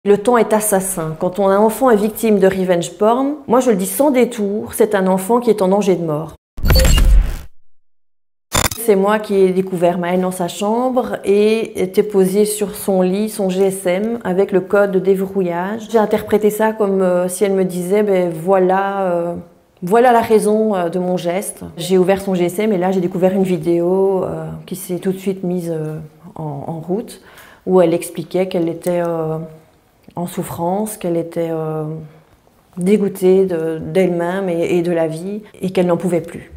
Le temps est assassin. Quand un enfant est victime de revenge porn, moi je le dis sans détour, c'est un enfant qui est en danger de mort. C'est moi qui ai découvert Maëlle dans sa chambre et était posé sur son lit, son GSM, avec le code de déverrouillage. J'ai interprété ça comme si elle me disait voilà la raison de mon geste. J'ai ouvert son GSM et là j'ai découvert une vidéo qui s'est tout de suite mise en route, où elle expliquait qu'elle était en souffrance, qu'elle était dégoûtée d'elle-même et de la vie et qu'elle n'en pouvait plus.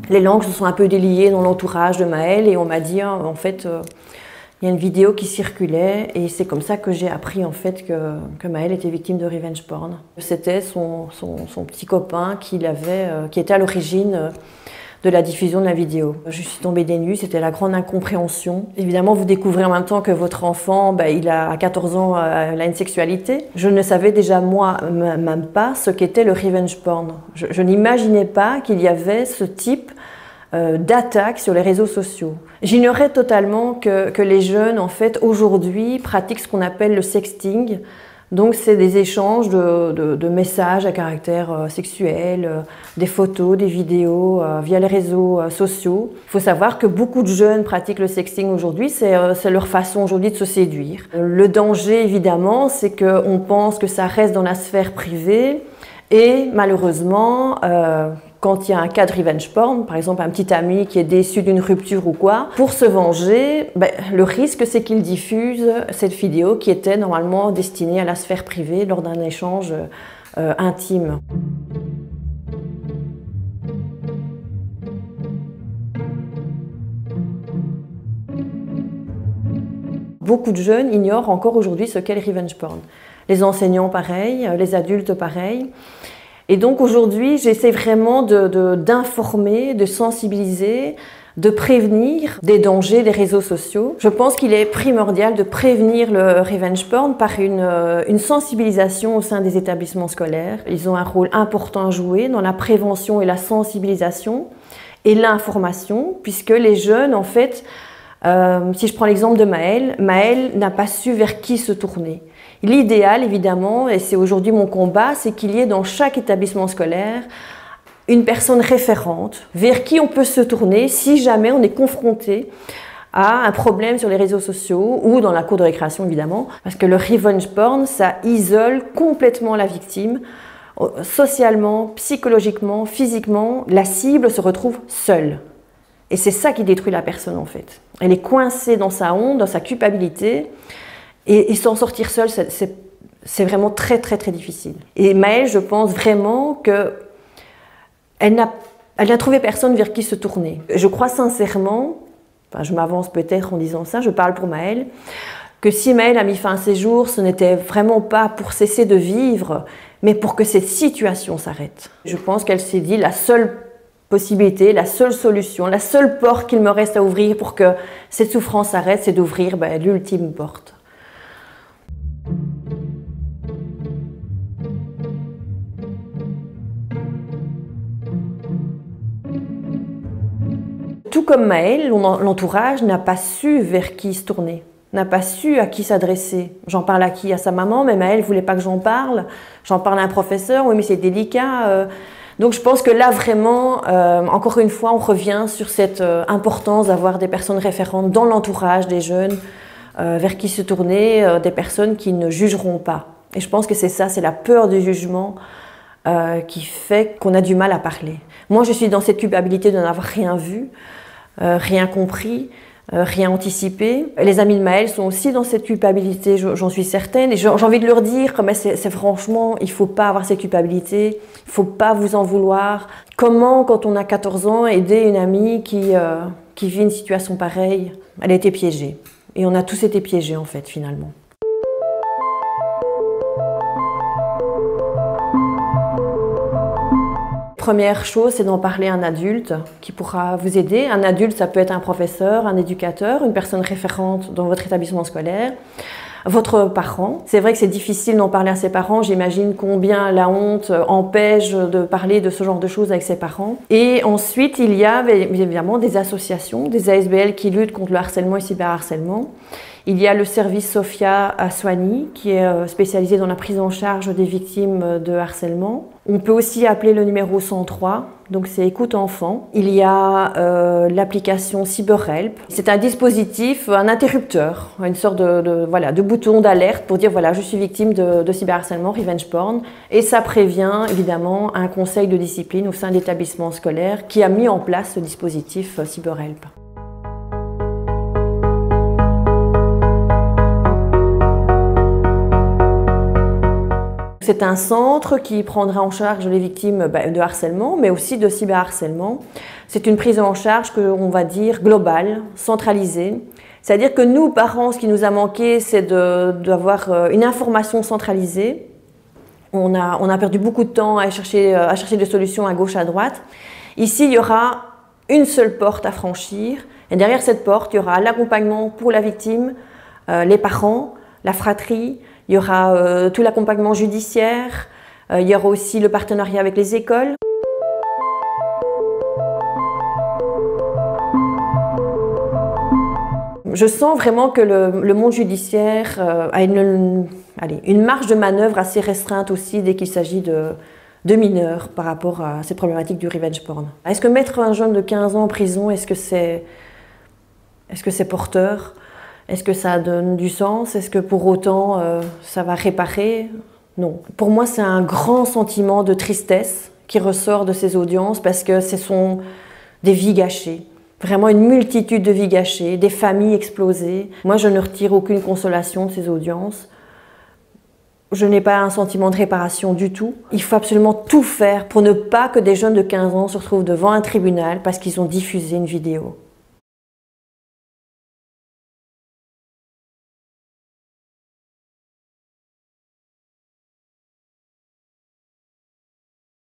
Les langues se sont un peu déliées dans l'entourage de Maëlle et on m'a dit en fait il y a une vidéo qui circulait et c'est comme ça que j'ai appris en fait que Maëlle était victime de revenge porn. C'était son petit copain qui était à l'origine de la diffusion de la vidéo. Je suis tombée des nues, c'était la grande incompréhension. Évidemment, vous découvrez en même temps que votre enfant, il a 14 ans, il a une sexualité. Je ne savais déjà moi même pas ce qu'était le revenge porn. Je n'imaginais pas qu'il y avait ce type d'attaque sur les réseaux sociaux. J'ignorais totalement que les jeunes, en fait, aujourd'hui, pratiquent ce qu'on appelle le sexting. Donc, c'est des échanges de messages à caractère sexuel, des photos, des vidéos via les réseaux sociaux. Il faut savoir que beaucoup de jeunes pratiquent le sexting aujourd'hui, c'est leur façon aujourd'hui de se séduire. Le danger, évidemment, c'est qu'on pense que ça reste dans la sphère privée et malheureusement, quand il y a un cas de revenge porn, par exemple un petit ami qui est déçu d'une rupture ou quoi, pour se venger, le risque c'est qu'il diffuse cette vidéo qui était normalement destinée à la sphère privée lors d'un échange intime. Beaucoup de jeunes ignorent encore aujourd'hui ce qu'est le revenge porn. Les enseignants pareil, les adultes pareil. Et donc aujourd'hui, j'essaie vraiment d'informer, de sensibiliser, de prévenir des dangers des réseaux sociaux. Je pense qu'il est primordial de prévenir le revenge porn par une sensibilisation au sein des établissements scolaires. Ils ont un rôle important à jouer dans la prévention et la sensibilisation et l'information, puisque les jeunes, en fait, si je prends l'exemple de Maëlle, Maëlle n'a pas su vers qui se tourner. L'idéal, évidemment, et c'est aujourd'hui mon combat, c'est qu'il y ait dans chaque établissement scolaire une personne référente vers qui on peut se tourner si jamais on est confronté à un problème sur les réseaux sociaux ou dans la cour de récréation, évidemment. Parce que le revenge porn, ça isole complètement la victime. Socialement, psychologiquement, physiquement, la cible se retrouve seule. Et c'est ça qui détruit la personne, en fait. Elle est coincée dans sa honte, dans sa culpabilité. Et s'en sortir seule, c'est vraiment très, très, très difficile. Et Maëlle, je pense vraiment qu'elle n'a trouvé personne vers qui se tourner. Je crois sincèrement, enfin, je m'avance peut-être en disant ça, je parle pour Maëlle, que si Maëlle a mis fin à ses jours, ce n'était vraiment pas pour cesser de vivre, mais pour que cette situation s'arrête. Je pense qu'elle s'est dit la seule possibilité, la seule solution, la seule porte qu'il me reste à ouvrir pour que cette souffrance s'arrête, c'est d'ouvrir l'ultime porte. Tout comme Maëlle, l'entourage n'a pas su vers qui se tourner, n'a pas su à qui s'adresser. J'en parle à qui? À sa maman, mais Maëlle ne voulait pas que j'en parle. J'en parle à un professeur, oui mais c'est délicat. Donc je pense que là vraiment, encore une fois, on revient sur cette importance d'avoir des personnes référentes dans l'entourage des jeunes, vers qui se tourner, des personnes qui ne jugeront pas. Et je pense que c'est ça, c'est la peur du jugement qui fait qu'on a du mal à parler. Moi je suis dans cette culpabilité de n'avoir rien vu, rien compris, rien anticipé. Les amis de Maëlle sont aussi dans cette culpabilité, j'en suis certaine. Et j'ai envie de leur dire, c'est franchement, il ne faut pas avoir cette culpabilité, il ne faut pas vous en vouloir. Comment, quand on a 14 ans, aider une amie qui vit une situation pareille? Elle a été piégée. Et on a tous été piégés, en fait, finalement. Première chose, c'est d'en parler à un adulte qui pourra vous aider. Un adulte, ça peut être un professeur, un éducateur, une personne référente dans votre établissement scolaire. votre parent. C'est vrai que c'est difficile d'en parler à ses parents. J'imagine combien la honte empêche de parler de ce genre de choses avec ses parents. Et ensuite, il y a évidemment des associations, des ASBL qui luttent contre le harcèlement et le cyberharcèlement. Il y a le service Sophia à Soigny qui est spécialisé dans la prise en charge des victimes de harcèlement. On peut aussi appeler le numéro 103, donc c'est Écoute Enfant. Il y a l'application CyberHelp. C'est un dispositif, un interrupteur, une sorte de bouton d'alerte pour dire voilà, je suis victime de cyberharcèlement, revenge porn. Et ça prévient évidemment un conseil de discipline au sein de l'établissement scolaire qui a mis en place ce dispositif CyberHelp. C'est un centre qui prendra en charge les victimes de harcèlement, mais aussi de cyberharcèlement. C'est une prise en charge qu'on va dire globale, centralisée. C'est-à-dire que nous, parents, ce qui nous a manqué, c'est d'avoir une information centralisée. On a perdu beaucoup de temps à chercher des solutions à gauche, à droite. Ici, il y aura une seule porte à franchir. Et derrière cette porte, il y aura l'accompagnement pour la victime, les parents, la fratrie. Il y aura tout l'accompagnement judiciaire, il y aura aussi le partenariat avec les écoles. Je sens vraiment que le monde judiciaire a une marge de manœuvre assez restreinte aussi dès qu'il s'agit de mineurs par rapport à cette problématique du revenge porn. Est-ce que mettre un jeune de 15 ans en prison, est-ce que c'est porteur ? Est-ce que ça donne du sens? Est-ce que pour autant ça va réparer? Non. Pour moi, c'est un grand sentiment de tristesse qui ressort de ces audiences parce que ce sont des vies gâchées. Vraiment une multitude de vies gâchées, des familles explosées. Moi, je ne retire aucune consolation de ces audiences. Je n'ai pas un sentiment de réparation du tout. Il faut absolument tout faire pour ne pas que des jeunes de 15 ans se retrouvent devant un tribunal parce qu'ils ont diffusé une vidéo.